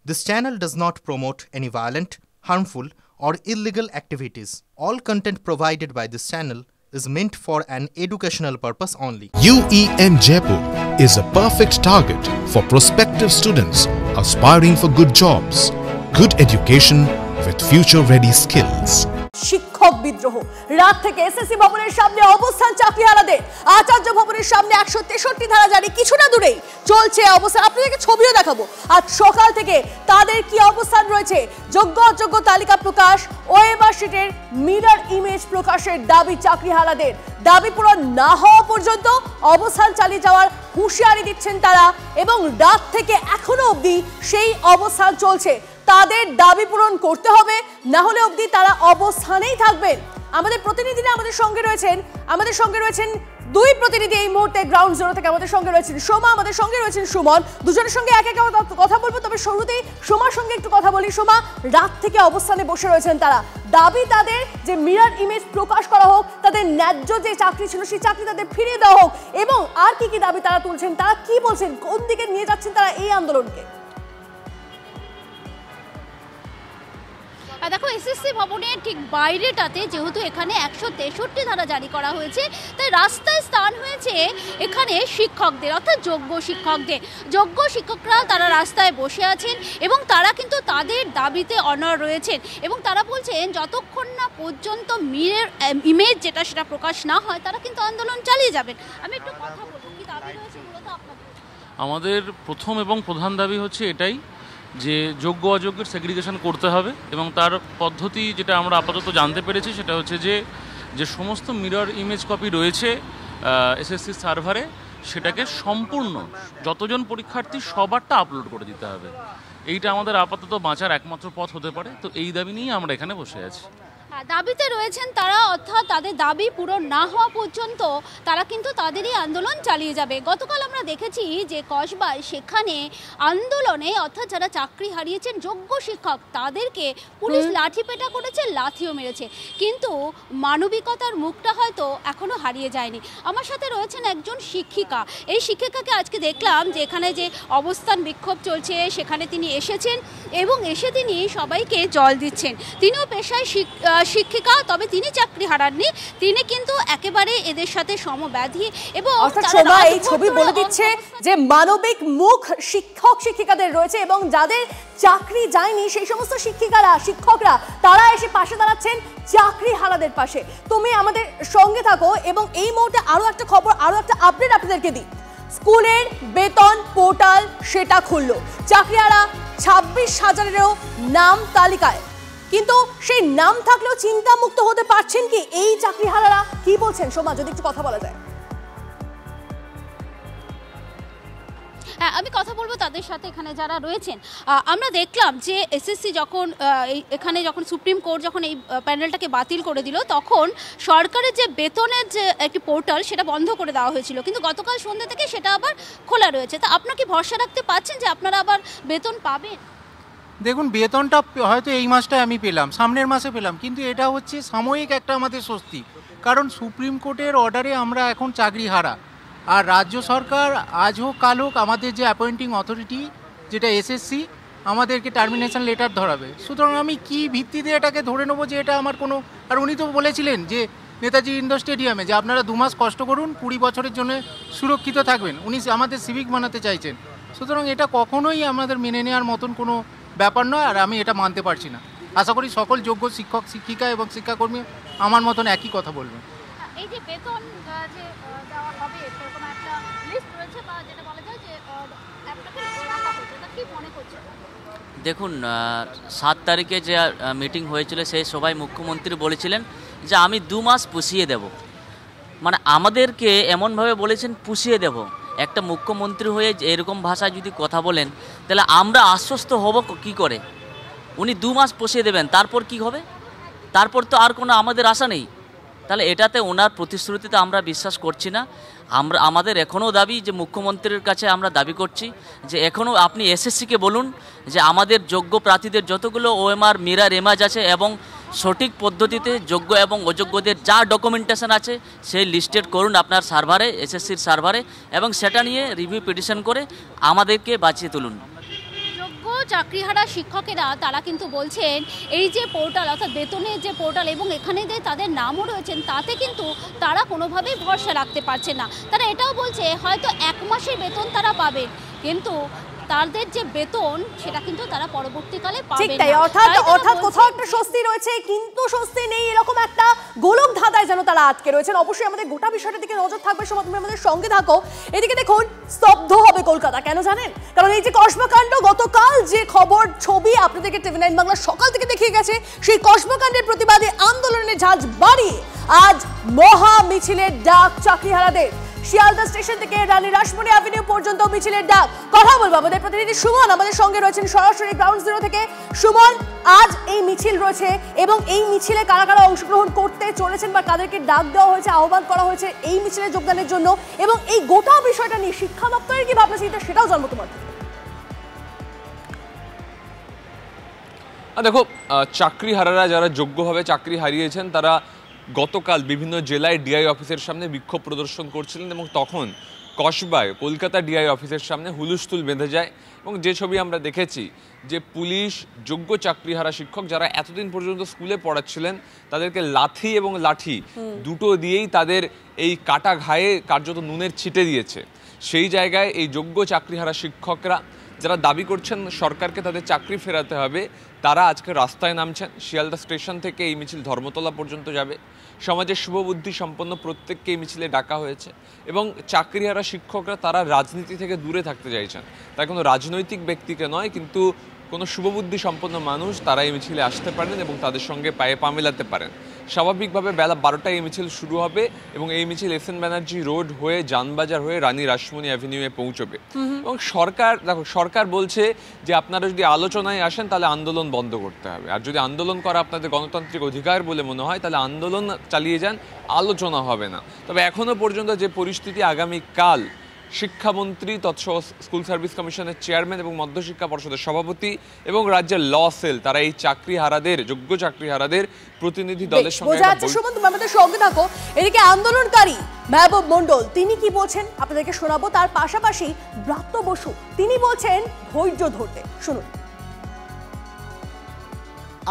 This channel does not promote any violent, harmful, or illegal activities. All content provided by this channel is meant for an educational purpose only. UEN Jaipur is a perfect target for prospective students aspiring for good jobs, good education with future-ready skills. শিক্ষক বিদ্রোহ রাত থেকে SSC ভবনের সামনে অবস্থান চাকরিহারাদের আচার্য ভবনের সামনে 163 ধারা জারি কিছু না দূরেই চলছে অবস্থান আপনাদেরকে ছবিও দেখাবো আজ সকাল থেকে তাদের কি অবস্থান রয়েছে যোগ্য অযোগ্য তালিকা প্রকাশ ওএমআর শিটের মিরর ইমেজ প্রকাশের দাবি চাকরিহারাদের দাবি পূরণ না হওয়া পর্যন্ত অবস্থান চালিয়ে যাওয়ার হুঁশিয়ারি দিচ্ছেন তারা এবং রাত থেকে এখনো অবধি সেই অবস্থান চলছে তাদের দাবি পূরণ করতে হবে না হলে অবধি তারা অবস্থানেই থাকবেন আমাদের প্রতিনিধিরা আমাদের সঙ্গে রয়েছেন দুই প্রতিনিধি এই মুহূর্তে গ্রাউন্ড জিরো থেকে আমাদের সঙ্গে রয়েছেন সোমা আমাদের সঙ্গে রয়েছেন সুমন দুজনের সঙ্গে এক এক কথা বলবো তবে শুরুতেই সোমার সঙ্গে একটু কথা বলি সোমা রাত থেকে অবস্থানে বসে রয়েছেন তারা দাবি তাদের যে মিরর ইমেজ প্রকাশ করা হোক তাদের ন্যায্য যে চাকরি ছিল সেই চাকরি তাদের ফিরিয়ে দেওয়া হোক এবং আর কি দাবি তারা তুলছেন তারা কি বলছেন কোন দিকে নিয়ে যাচ্ছেন তারা এই আন্দোলনকে দেখো এসএসসি ভবনের ঠিক বাইরেটাতে যেহেতু এখানে 163 ধারা জারি করা হয়েছে তাই রাস্তায় স্থান হয়েছে এখানে শিক্ষকদের অর্থাৎ যোগ্য শিক্ষকরা তারা রাস্তায় বসে আছেন এবং তারা কিন্তু তাদের দাবিতে অনড় রয়েছেন এবং তারা বলছেন যতক্ষণ না পর্যন্ত মিরর ইমেজ সেটা প্রকাশ না হয় তারা কিন্তু আন্দোলন চালিয়ে যাবেন আমি একটু কথা বলবো কি দাবি রয়েছে মূলত আপনাদের আমাদের প্রথম এবং প্রধান দাবি হচ্ছে এটাই যে যোগ্য অযোগ্যের সেগ্রিগেশন করতে হবে এবং তার পদ্ধতি যেটা আমরা আপাতত জানতে পেরেছি সেটা হচ্ছে যে সমস্ত মিরর ইমেজ কপি রয়েছে এসএসসি সার্ভারে সেটাকে সম্পূর্ণ যতজন পরীক্ষার্থী সবারটা আপলোড করে দিতে হবে এইটা আমাদের আপাতত বাঁচার একমাত্র পথ হতে পারে তো এই দাবি নিয়েই আমরা এখানে বসে আছি দাবিতে রয়েছেন তারা অর্থাৎ তাদের দাবি পূরণ না হওয়া পর্যন্ত তারা কিন্তু তাদেরই আন্দোলন চালিয়ে যাবে গতকাল আমরা দেখেছি যে কসবায় সেখানে আন্দোলনে অর্থাৎ যারা চাকরি হারিয়েছেন যোগ্য শিক্ষক তাদেরকে পুলিশ লাঠিপেটা করেছে লাথিও মেরেছে কিন্তু মানবিকতার মুখটা হয়তো এখনো হারিয়ে যায়নি আমার সাথে রয়েছেন একজন শিক্ষিকা এই শিক্ষিকাকে আজকে দেখলাম যে এখানে যে অবস্থান বিক্ষোভ চলছে সেখানে তিনি এসেছেন এবং এসে তিনি সবাইকে জল দিচ্ছেন তিনিও পেশায় শিক্ষিকা তবে তিনি চাকরি হারাননি তিনি কিন্তু একেবারে এদের সাথে সমব্যাধী এবং এই ছবি বলে দিচ্ছে যে মানবিক মুখ শিক্ষক শিক্ষিকাদের রয়েছে এবং যাদের চাকরি যায়নি সেই সমস্ত শিক্ষকরা তারা এসে পাশে দাঁড়াচ্ছেন চাকরি হারাদের পাশে তুমি আমাদের সঙ্গে থাকো এবং এই মুহূর্তে আরো একটা খবর আরো একটা আপডেট আপনাদেরকে দিই স্কুলের বেতন পোর্টাল সেটা খুললো চাকরিহারা 26,000-এরও নাম তালিকায় কিন্তু সেই নাম থাকলেও চিন্তামুক্ত হতে পারছেন কি এই চাকরিহারারা কি বলছেন সোমা যদি একটু কথা বলা যায় আমি কথা বলবো তাদের সাথে এখানে যারা রয়েছেন আমরা দেখলাম যে এসএসসি যখন সুপ্রিম কোর্ট যখন এই প্যানেলটাকে বাতিল করে দিল তখন সরকারের যে বেতনের যে একটি পোর্টাল সেটা বন্ধ করে দেওয়া হয়েছিল কিন্তু গতকাল সন্ধ্যা থেকে সেটা আবার খোলা রয়েছে তা আপনারা কি ভরসা রাখতে পারছেন যে আপনারা আবার বেতন পাবেন দেখুন বেতনটা হয়তো এই মাসটায় আমি পেলাম সামনের মাসে পেলাম কিন্তু এটা হচ্ছে সাময়িক একটা আমাদের স্বস্তি কারণ সুপ্রিম কোর্টের অর্ডারে আমরা এখন চাকরি হারা আর রাজ্য সরকার আজ হোক কাল হোক আমাদের যে অ্যাপয়েন্টিং অথরিটি যেটা এসএসসি আমাদেরকে টার্মিনেশন লেটার ধরাবে সুতরাং আমি কি ভিত্তিতে এটাকে ধরে নেবো যে এটা আমার কোনো আর উনি তো বলেছিলেন যে নেতাজি ইন্ডোর স্টেডিয়ামে যে আপনারা 2 মাস কষ্ট করুন 20 বছরের জন্য সুরক্ষিত থাকবেন উনি আমাদের সিভিক বানাতে চাইছেন সুতরাং এটা কখনোই আমাদের মেনে নেওয়ার মতন কোনো ব্যাপার নয় আর আমি এটা মানতে পারছি না আশা করি সকল যোগ্য শিক্ষক শিক্ষিকা এবং শিক্ষাকর্মী আমার মতন একই কথা বলবেন এই যে বেতন যে দেওয়া হবে এরকম একটা লিস্ট রয়েছে বা যেটা বলা যায় যে আপনাকে রাখা হয়েছে তা কি মনে করছেন দেখুন 7 তারিখে যে মিটিং হয়েছিল সেই সভায় মুখ্যমন্ত্রী বলেছিলেন যে আমি 2 মাস পুষিয়ে দেব মানে আমাদেরকে এমনভাবে বলেছেন পুষিয়ে দেব একটা মুখ্যমন্ত্রী হয়ে এরকম ভাষায় যদি কথা বলেন তাহলে আমরা আশ্বস্ত হব কি করে উনি 2 মাস পুষিয়ে দেবেন তারপর কি হবে তারপর তো আর কোনো আমাদের আশা নেই তাহলে এটাতে ওনার প্রতিশ্রুতিতে আমরা বিশ্বাস করছি না আমাদের এখনও দাবি যে মুখ্যমন্ত্রীর কাছে আমরা দাবি করছি যে এখনও আপনি এসএসসিকে বলুন যে আমাদের যোগ্য প্রার্থীদের যতগুলো ওএমআর মিরর ইমেজ আছে এবং সঠিক পদ্ধতিতে যোগ্য এবং অযোগ্যদের যা ডকুমেন্টেশন আছে সেই লিস্টেড করুন আপনার সার্ভারে এসএসসির সার্ভারে এবং সেটা নিয়ে রিভিউ পিটিশন করে আমাদেরকে বাঁচিয়ে তুলুন যোগ্য চাকরিহারা শিক্ষকেরা তারা কিন্তু বলছেন এই যে পোর্টাল অর্থাৎ বেতনের যে পোর্টাল এবং এখানে যে তাদের নামও রয়েছেন তাতে কিন্তু তারা কোনোভাবেই ভরসা রাখতে পারছে না। তারা এটাও বলছে হয়তো 1 মাসের বেতন তারা পাবেন, কিন্তু তাদের যে বেতন সেটা কিন্তু তারা পরবর্তীকালে পাবেন না। অর্থাৎ কোথাও একটা স্বস্তি রয়েছে কিন্তু স্বস্তি নেই, এরকম একটা গোলক ধাঁধায় যেন তারা আটকে রয়েছেন। অবশ্যই আমাদের গোটা বিষয়টার দিকে নজর থাকবে, সবাই তুমি আমাদের সঙ্গে থাকো। এদিকে দেখুন স্তব্ধ হবে কলকাতা, কেন জানেন? কারণ এই যে কসবাকাণ্ড, গতকাল যে খবর ছবি আপনাদেরকে TV9 বাংলা সকাল থেকে দেখিয়ে গেছে, সেই কসবাকাণ্ডের প্রতিবাদে আন্দোলনের ঝাঁজ বাড়িয়ে আজ মহা মিছিলের ডাক চাকরিহারাদের। শিয়ালদা স্টেশন থেকে রানী রাসমণি অ্যাভিনিউ পর্যন্ত মিছিলের ডাক। কথা বলবো আমাদের প্রতিনিধি সুমন আমাদের সঙ্গে রয়েছেন সরাসরি গ্রাউন্ড জিরো থেকে। সুমন, আজ এই মিছিল রয়েছে এবং এই মিছিলে কারা কারা অংশগ্রহণ করতে চলেছেন বা কাদেরকে ডাক দেওয়া হয়েছে, আহ্বান করা হয়েছে এই মিছিলে যোগদানের জন্য, এবং এই গোটা বিষয়টা নিয়ে শিক্ষা দপ্তরের কি ভাবনা চিন্তা সেটাও জানবো তোমার থেকে। দেখো, চাকরিহারারা যারা যোগ্যভাবে চাকরি হারিয়েছেন তারা গতকাল বিভিন্ন জেলায় ডিআই অফিসের সামনে বিক্ষোভ প্রদর্শন করছিলেন এবং তখন কসবায় কলকাতা ডিআই অফিসের সামনে হুলস্থুল বেঁধে যায় এবং যে ছবি আমরা দেখেছি যে পুলিশ যোগ্য চাকরিহারা শিক্ষক যারা এতদিন পর্যন্ত স্কুলে পড়াচ্ছিলেন তাদেরকে লাথি এবং লাঠি দুটো দিয়েই তাদের এই কাটা ঘায়ে কার্যত নুনের ছিটে দিয়েছে। সেই জায়গায় এই যোগ্য চাকরিহারা শিক্ষকরা যারা দাবি করছেন সরকারকে তাদের চাকরি ফেরাতে হবে, তারা আজকে রাস্তায় নামছেন। শিয়ালদা স্টেশন থেকে এই মিছিল ধর্মতলা পর্যন্ত যাবে। সমাজের শুভবুদ্ধি সম্পন্ন প্রত্যেককে এই মিছিলে ডাকা হয়েছে এবং চাকরিহারা শিক্ষকরা তারা রাজনীতি থেকে দূরে থাকতে চাইছেন। তাই কোনো রাজনৈতিক ব্যক্তিকে নয়, কিন্তু কোনো শুভবুদ্ধি সম্পন্ন মানুষ তারা এই মিছিলে আসতে পারেন এবং তাদের সঙ্গে পায়ে পা মেলাতে পারেন। স্বাভাবিকভাবে বেলা 12টায় এই মিছিল শুরু হবে এবং এই মিছিল এসএন ব্যানার্জি রোড হয়ে যানবাজার হয়ে রানী রাসমণি অ্যাভিনিউয়ে পৌঁছবে। এবং সরকার বলছে যে আপনারা যদি আলোচনায় আসেন তাহলে আন্দোলন বন্ধ করতে হবে, আর যদি আন্দোলন করা আপনাদের গণতান্ত্রিক অধিকার বলে মনে হয় তাহলে আন্দোলন চালিয়ে যান, আলোচনা হবে না। তবে এখনো পর্যন্ত যে পরিস্থিতি, আগামীকাল শিক্ষামন্ত্রী তৎসহ স্কুল সার্ভিস কমিশনের চেয়ারম্যান এবং মধ্যশিক্ষা পর্ষদের সভাপতি এবং রাজ্যের ল সেল তারা এই চাকরিহারাদের যোগ্য চাকরিহারাদের প্রতিনিধি দলের সঙ্গে আমাদের সঙ্গে থাকো। এদিকে আন্দোলনকারী মেহবুব মন্ডল তিনি কি বলছেন আপনাদেরকে শোনাবো। তার পাশাপাশি ব্রাত্য বসু তিনি বলছেন ধৈর্য ধরতে, শুনুন।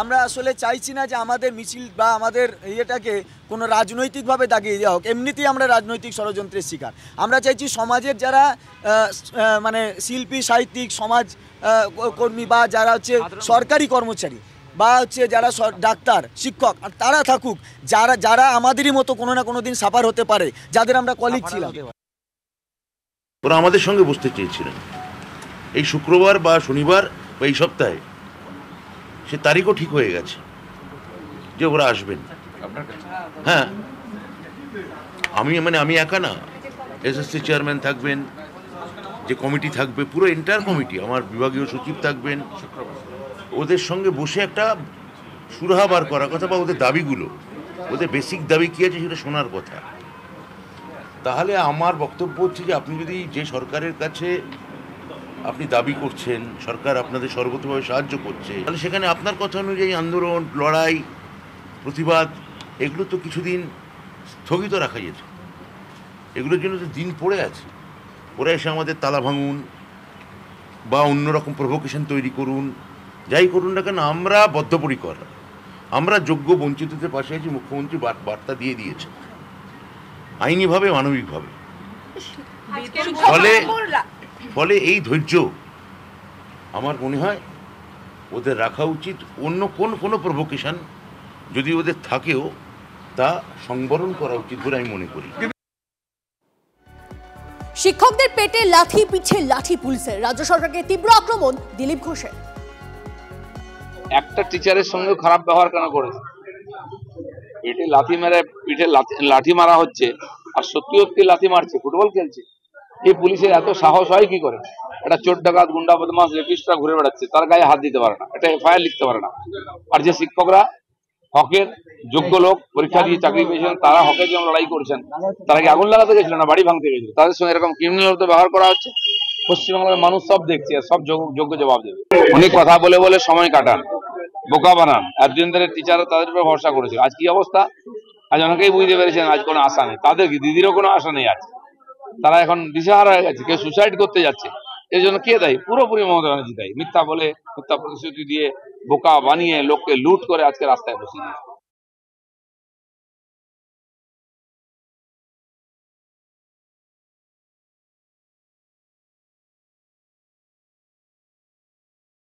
আমরা আসলে চাইছি না যে আমাদের মিছিল বা আমাদের ইয়েটাকে কোনো রাজনৈতিকভাবে দাগিয়ে দেওয়া হোক, এমনিতেই আমরা রাজনৈতিক ষড়যন্ত্রের শিকার। আমরা চাইছি সমাজের যারা মানে শিল্পী, সাহিত্যিক, সমাজ কর্মী বা যারা হচ্ছে সরকারি কর্মচারী বা হচ্ছে যারা ডাক্তার, শিক্ষক, আর তারা থাকুক যারা আমাদেরই মতো কোনো না কোনো দিন সাফার হতে পারে, যাদের আমরা কলিগ ছিলাম। ওরা আমাদের সঙ্গে বসতে চেয়েছিলেন এই শুক্রবার বা শনিবার বা এই সপ্তাহে, সে তারিখও ঠিক হয়ে গেছে যে ওরা আসবেন। হ্যাঁ, আমি একা না, এসএসসি চেয়ারম্যান থাকবেন, যে কমিটি থাকবে পুরো এন্টায়ার কমিটি, আমার বিভাগীয় সচিব থাকবেন, ওদের সঙ্গে বসে একটা সুরাহা বার করার কথা বা ওদের দাবিগুলো, ওদের বেসিক দাবি কী আছে সেটা শোনার কথা। তাহলে আমার বক্তব্য হচ্ছে যে আপনি যদি যে সরকারের কাছে আপনি দাবি করছেন, সরকার আপনাদের সর্বতভাবে সাহায্য করছে, তাহলে সেখানে আপনার কথা অনুযায়ী আন্দোলন, লড়াই, প্রতিবাদ এগুলো তো কিছুদিন স্থগিত রাখা যেত। এগুলোর জন্য তো দিন পড়ে আছে, পরে এসে আমাদের তালা ভাঙুন বা অন্যরকম প্রভোকেশন তৈরি করুন, যাই করুন না কেন আমরা বদ্ধপরিকর, আমরা যোগ্য বঞ্চিতদের পাশে আছি। মুখ্যমন্ত্রী বার্তা দিয়ে দিয়েছে আইনিভাবে, মানবিকভাবে। ফলে এই ধৈর্য আমার মনে হয় ওদের রাখা উচিত। অন্য কোনো প্রভোকেশন যদি ওদের থাকেও তা সংবরণ করা উচিত বলে আমি মনে করি। শিক্ষকদের পেটে লাথি, পিঠে লাঠি পুলিশের, রাজ্য সরকারকে তীব্র আক্রমণ দিলীপ ঘোষের। একটা টিচারের সঙ্গে খারাপ ব্যবহার কেন করেছে? পেটে লাথি মেরে পিঠে লাঠি মারা হচ্ছে আর সত্যি সত্যি লাথি মারছে, ফুটবল খেলছে। এই পুলিশের এত সাহস হয় কি করে? একটা চোর ডাকাত, গুন্ডা, বদমাশ, রেপিস্টরা ঘুরে বেড়াচ্ছে, তার গায়ে হাত দিতে পারে না, একটা এফআইআর লিখতে পারে না। আর যে শিক্ষকরা হকের যোগ্য লোক, পরীক্ষা দিয়ে চাকরি পেয়েছেন, তারা হকের জন্য লড়াই করেছেন, তারা কি আগুন লাগাতে গেছিল না বাড়ি ভাঙতে গেছিল? তাদের সঙ্গে এরকম ক্রিমিনাল ব্যবহার করা হচ্ছে। পশ্চিমবাংলার মানুষ সব দেখছে, সব যোগ্য জবাব দেবে। অনেক কথা বলে বলে সময় কাটান, বোকা বানান। এতদিন ধরে টিচাররা তাদের উপর ভরসা করেছে, আজ কি অবস্থা? আজ অনেকেই বুঝতে পেরেছেন আজ কোনো আশা নেই। তাদের কি দিদিরও কোনো আশা নেই, আজ তারা এখন দিশেহারা হয়ে গেছে। কেউ সুসাইড করতে যাচ্ছে, এর জন্য কে দায়ী? পুরোপুরি মমতা ব্যানার্জি দায়ী। মিথ্যা বলে, মিথ্যা প্রতিশ্রুতি দিয়ে, বোকা বানিয়ে, লোককে লুট করে আজকে রাস্তায় বসিয়ে দিয়েছে।